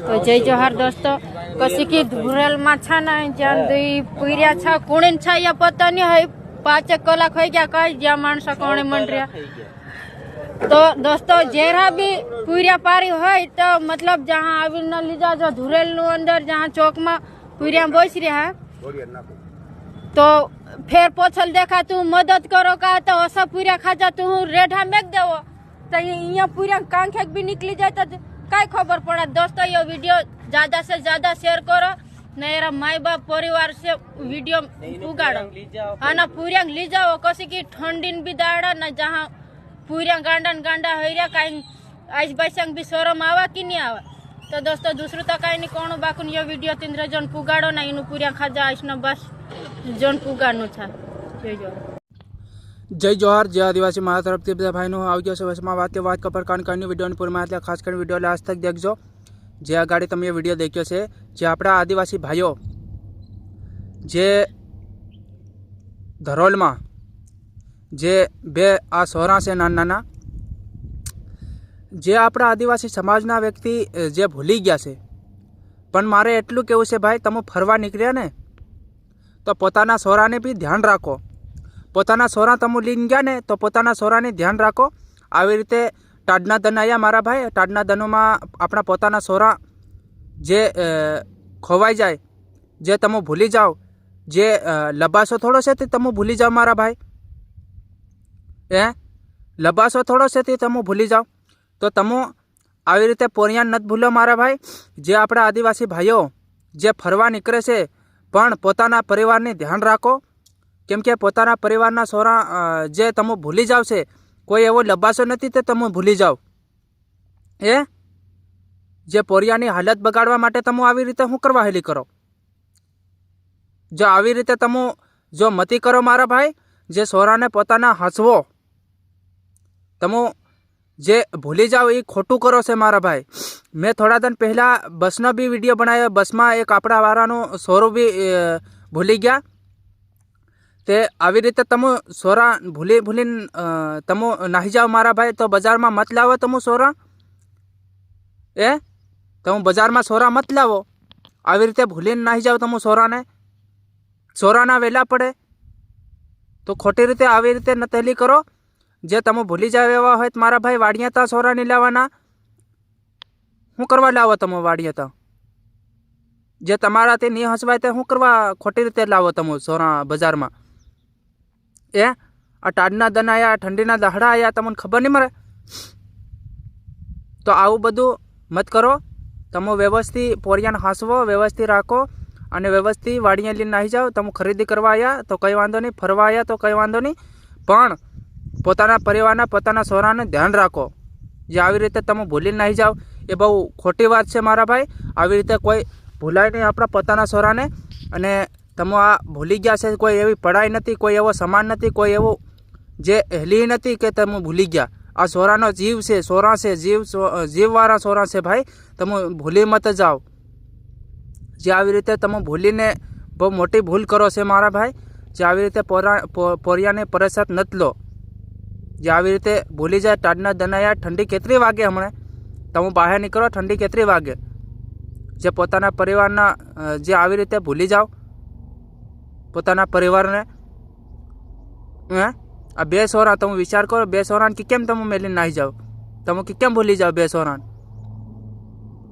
तो जय जोहार दोस्तों कसी की धुरेल में छा ना जान दुई पीरिया छा कुणीन छा या पता नहीं है 5 कलाक हो गया कई ज्या मानस कोणे मन रहा। तो दोस्तों जेरा भी पीरिया पारी है तो मतलब जहाँ आवी न लीजा जो धुरेल नु अंदर जहाँ चौक में पीरिया बोस रहा है तो फिर पोछल देखा तू मदद करो का तो ऐसा पीरिया खा जा तू रेढ़ा मेक देवो तो यहाँ पीरिया कांखेक भी निकली जाए तो कई खबर पड़ा। दोस्तों ये वीडियो ज्यादा से ज्यादा शेयर करो मेरा माई बाप परिवार से वीडियो उगाड़ो हाँ ना पूरिया ली जाओ कसी की ठंडीन भी दाड़ा ना जहाँ पूरिया गांडा गांडा हो कहीं आज बैसंग भी शोरम आवा कि नहीं आवा। तो दोस्तों दूसरों तो कहीं नहीं कौन बाकुन ये वीडियो 3 जन पुगाड़ो ना इन पूरिया खाजा आइसनो बस जन पुगाड़नु छा। जय जोहार जय आदिवासी मारा तरफ थी भाई नो આવી ગયો છે વસમાં વાત કપર કાનની વિડીયોની પૂરમાં એટલે ખાસ કરીને વિડીયો લાસ્ટ તક देखજો। જે આગાડી તમે એ વિડીયો દેખ્યો છે જે આપણા આદિવાસી ભાઈઓ જે ધરોલમાં જે બે આ સોરા છે નાના જે આપણા આદિવાસી સમાજના વ્યક્તિ જે ભૂલી ગયા છે પણ મારે એટલું કહેવું છે ભાઈ તમે ફરવા નીકળ્યા ને તો પોતાના સોરાને બી ધ્યાન રાખો। પોતાના સોરા તમે લઈને ગયા ને તો પોતાના સોરાને ધ્યાન રાખો। આવી રીતે ટાડના ધન આવ્યા મારા ભાઈ ટાડના ધનોમાં આપણા પોતાના સોરા જે ખોવાઈ જાય જે તમે ભૂલી જાઓ જે લબાસો થોડો છે તે તમે ભૂલી જાઓ મારા ભાઈ લબાસો થોડો છે તે તમે ભૂલી જાઓ। તો તમે આવી રીતે પોરિયા નથી ભૂલો મારા ભાઈ। જે આપણા આદિવાસી ભાઈઓ જે ફરવા નીકળે છે પણ પોતાના પરિવારને ધ્યાન રાખો કેમ કે પોતાના પરિવારના સોરા જે તમે ભૂલી જાવ છે કોઈ એવો લબાસો નથી તે તમે ભૂલી જાઓ જે પોરિયાની હાલત બગાડવા માટે તમે આવી રીતે શું કરવા હેલી કરો। જો આવી રીતે તમે જો મતી કરો મારા ભાઈ જે સોરાને પોતાના હસવો તમે જે ભૂલી જાઓ એ ખોટું કરો છે મારા ભાઈ। મેં થોડા દિન પહેલાં બસનો બી વિડીયો બનાવ્યો બસમાં એક આપણા વાળાનો સોરો બી ભૂલી ગયા તે આવી રીતે તમે સોરા ભૂલીને તમે નાહી જાઓ મારા ભાઈ। તો બજારમાં મત લાવો તમે સોરા તમે બજારમાં સોરા મત લાવો આવી રીતે ભૂલીને નાહી જાઓ તમે સોરાને સોરાના વેલા પડે તો ખોટી રીતે આવી રીતે નતેલી કરો। જે તમે ભૂલી જાવ એવા હોય તો મારા ભાઈ વાડિયાતા સોરા નહીં લાવવાના શું કરવા લાવો તમે વાડિયાતા જે તમારાથી નહીં હસવાય તે શું કરવા ખોટી રીતે લાવો તમે સોરા બજારમાં આ ટાડના દન આવ્યા ઠંડીના દહાડા આવ્યા તમને ખબર નહીં મરે। તો આવું બધું મત કરો તમે વ્યવસ્થિત પોરિયાને હાંસવો વ્યવસ્થિત રાખો અને વ્યવસ્થિત વાડિયા લઈને નાહી જાઓ। તમે ખરીદી કરવા આવ્યા તો કંઈ વાંધો નહીં ફરવા આવ્યા તો કંઈ વાંધો નહીં પણ પોતાના પરિવારના પોતાના સોરાને ધ્યાન રાખો। જે આવી રીતે તમે ભૂલીને નાહી જાઓ એ બહુ ખોટી વાત છે મારા ભાઈ। આવી રીતે કોઈ ભૂલાય નહીં આપણા પોતાના સોરાને અને તમે આ ભૂલી ગયા છે કોઈ એવી પડાઈ નથી કોઈ એવો સમાન નથી કોઈ એવું જે હેલી નથી કે તમે ભૂલી ગયા। આ સોરાનો જીવ છે સોરા છે જીવવાળા સોરા છે ભાઈ તમે ભૂલી મત જાઓ। જે આવી રીતે તમે ભૂલીને બહુ મોટી ભૂલ કરો છે મારા ભાઈ। જે આવી રીતે પોરિયાને પરેશાન નથી લો જે આવી રીતે ભૂલી જાય ટાડના દનાયા ઠંડી કેટલી વાગે હમણાં તમે બહાર નીકળો ઠંડી કેટલી વાગે જે પોતાના પરિવારના જે આવી રીતે ભૂલી જાઓ પોતાના પરિવારને આ બે સોરા તમે વિચાર કરો બે સોરાને કે કેમ તમે મેલીને નાહી જાઓ તમે કે કેમ ભૂલી જાઓ બે સોરાને।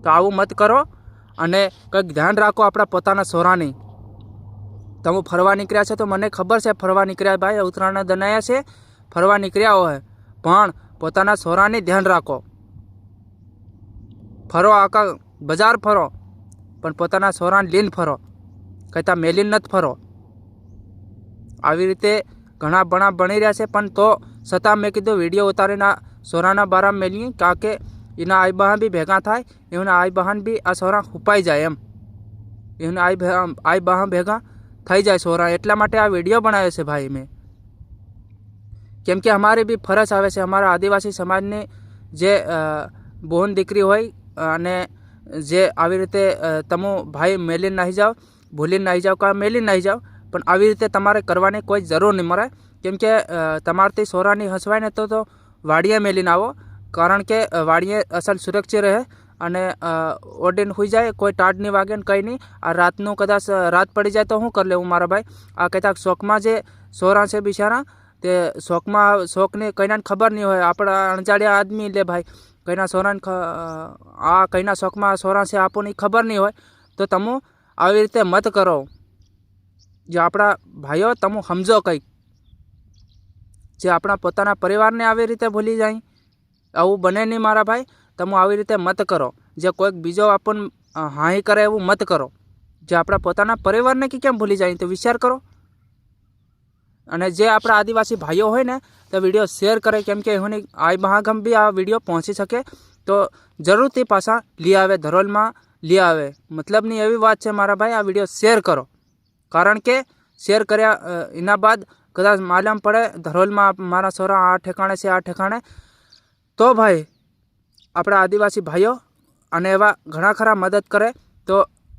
તો આવું મત કરો અને કંઈક ધ્યાન રાખો આપણા પોતાના સોરાની। તમે ફરવા નીકળ્યા છો તો મને ખબર છે ફરવા નીકળ્યા ભાઈ ઉત્તરાયણના દનાયા છે ફરવા નીકળ્યા હોય પણ પોતાના સોરાને ધ્યાન રાખો। ફરો આખા બજાર ફરો પણ પોતાના સોરાને લીન ફરો કહેતા મેલીન નથી ફરો। આવી રીતે ઘણા બણા બની રહ્યા છે પણ તો છતાં મેં કીધું વિડીયો ઉતારીને સોરાના બારા મેલીએ કારણ કે એના આઈ બહાન બી ભેગા થાય એના આઈ બહાન બી આ સોરા હુપાઈ જાય એમ એના આઈ બહાન ભેગા થઈ જાય સોરા એટલા માટે આ વિડીયો બનાવ્યો છે ભાઈ મેં કેમ કે અમારી બી ફરજ આવે છે અમારા આદિવાસી સમાજની જે બહેન દીકરી હોય અને જે આવી રીતે તમે ભાઈ મેલીને નાહી જાઓ ભૂલીને નાહી જાઓ કાં મેલીને નાહી જાઓ પણ આવી રીતે તમારે કરવાની કોઈ જરૂર નહીં મળે કેમ કે તમારાથી સોરા નહીં હસવાય ને તો વાડિયા મેલીને આવો કારણ કે વાડિયે અસલ સુરક્ષિત રહે અને ઓડીને સુઈ જાય, કોઈ ટાઢ નહીં વાગે ને કંઈ નહીં. આ રાતનું કદાચ રાત પડી જાય તો શું કરી લેવું મારા ભાઈ? આ કહેતા શોખમાં જે સોરા છે બિચારા, તે શોખની કંઈના ખબર નહીં હોય. આપણા અણજાડ્યા આદમી લે ભાઈ, કંઈના સોરાને આ કંઈના શોખમાં સોરા છે આપણને ખબર નહીં હોય. તો તમે આવી રીતે મત કરો. જે આપણા ભાઈઓ તમે સમજો કંઈક, જે આપણા પોતાના પરિવારને આવી રીતે ભૂલી જાય, આવું બને નહીં મારા ભાઈ. તમે આવી રીતે મત કરો. જે કોઈક બીજો આપણને હાઈ કરે એવું મત કરો. જે આપણા પોતાના પરિવારને કેમ ભૂલી જાય તો વિચાર કરો. અને જે આપણા આદિવાસી ભાઈઓ હોય ને તો વિડીયો શેર કરે, કેમ કે એની આઈ મહાગમ બી આ વિડીયો પહોંચી શકે તો જરૂરથી પાછા લઈ આવે, ધરોલમાં લઈ આવે. મતલબની એવી વાત છે મારા ભાઈ, આ વિડીયો શેર કરો. કારણ કે શેર કર્યા એના બાદ કદાચ માલમ પડે ધરોલમાં મારા સોરા આ ઠેકાણે છે, આ ઠેકાણે, તો ભાઈ આપણા આદિવાસી ભાઈઓ અને એવા ઘણા ખરા મદદ કરે. તો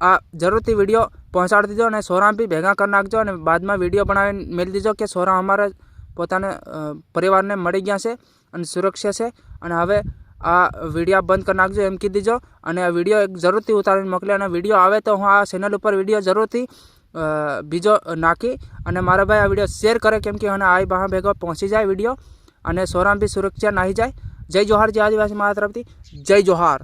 આ જરૂરથી વિડીયો પહોંચાડી દીધો અને સોરા બી ભેગા કરી નાખજો. અને બાદમાં વિડીયો બનાવીને મેળી દીધો કે સોરા અમારા પોતાને પરિવારને મળી ગયા છે અને સુરક્ષા છે. અને હવે આ વિડીયો બંધ કરી નાખજો એમ કહી દીજો. અને આ વિડીયો એક જરૂરથી ઉતારીને મોકલે. અને વિડીયો આવે તો હું આ ચેનલ ઉપર વિડીયો જરૂરથી બીજો નાખી અને મારા ભાઈ આ વિડીયો શેર કરે, કેમ કે અને આ બહાર ભેગો પહોંચી જાય વિડીયો અને સોરામ બી સુરક્ષા નાહી જાય. જય જોહાર, જય આદિવાસી મારા તરફથી જય જોહાર.